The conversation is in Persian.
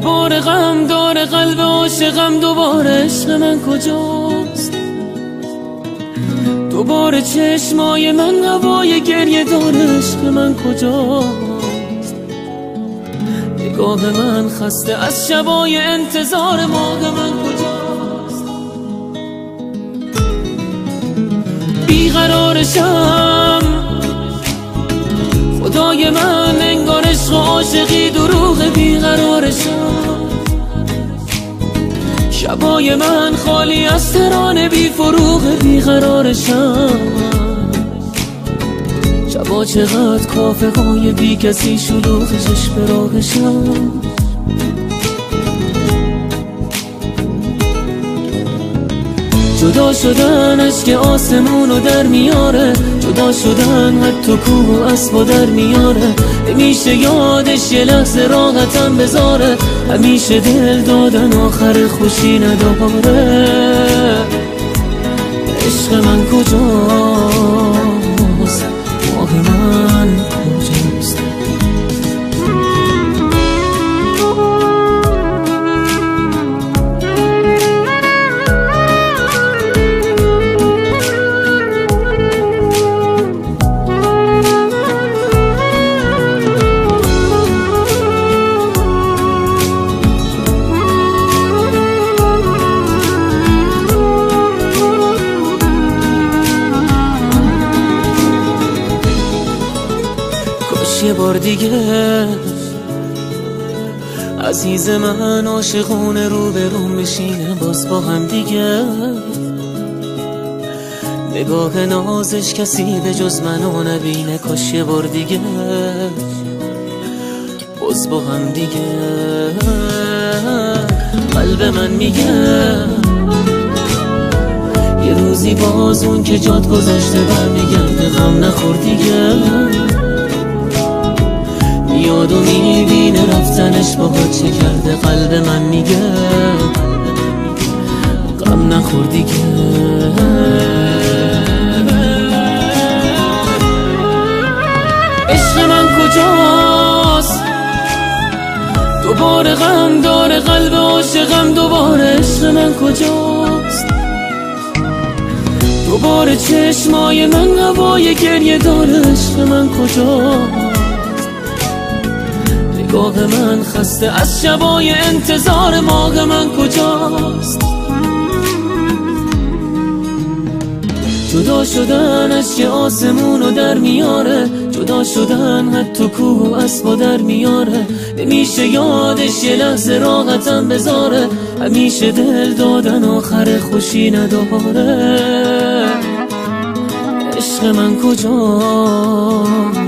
بار غم داره قلب عاشقم، دوباره عشق من کجاست؟ دوباره چشمای من هوای گریه داره، عشق من کجاست؟ نگاه من خسته از شبای انتظار، ماه من کجاست؟ بیقرارشم خدای من، انگار عشق و عاشقی دروغ. بیقرارشم شبای من خالی از ترانه بی فروغ. بیقرارشم شبا چقدر کافه های بی کسی شلوغ، چشم راهشم جدا شدن اشک آسمونو در میاره، جدا شدن حتی کوه و اسبا در میاره. همیشه یادش یه لحظه راحتم بذاره، همیشه دل دادن آخر خوشی نداره. عشق من کجاست؟ ماه من کجاست؟ یه بار دیگه عزیز من عاشقونه رو به روم بشینه باز با هم دیگه. نگاه نازش کسی به جز منو نبینه، کاش یه بار دیگه باز با هم دیگه. قلب من میگه یه روزی باز اون که جات گذاشته برمیگرده، غم نخور دیگه. میاد و میبینه رفتنش باهات چه کرده. قلب من میگه غم نخور دیگه. عشق من کجاست؟ دوباره غم داره قلب عاشقم، دوباره عشق من کجاست؟ دوباره چشمای من هوای گریه داره، عشق من کجاست؟ نگاه من خسته از شبای انتظار، ماه من کجاست؟ جدا شدن اشک آسمونو در میاره، جدا شدن حتی کوه و اسبا در میاره. نمیشه یادش یه لحظه راحتم بذاره، همیشه دل دادن آخر خوشی نداره. عشق من کجاست؟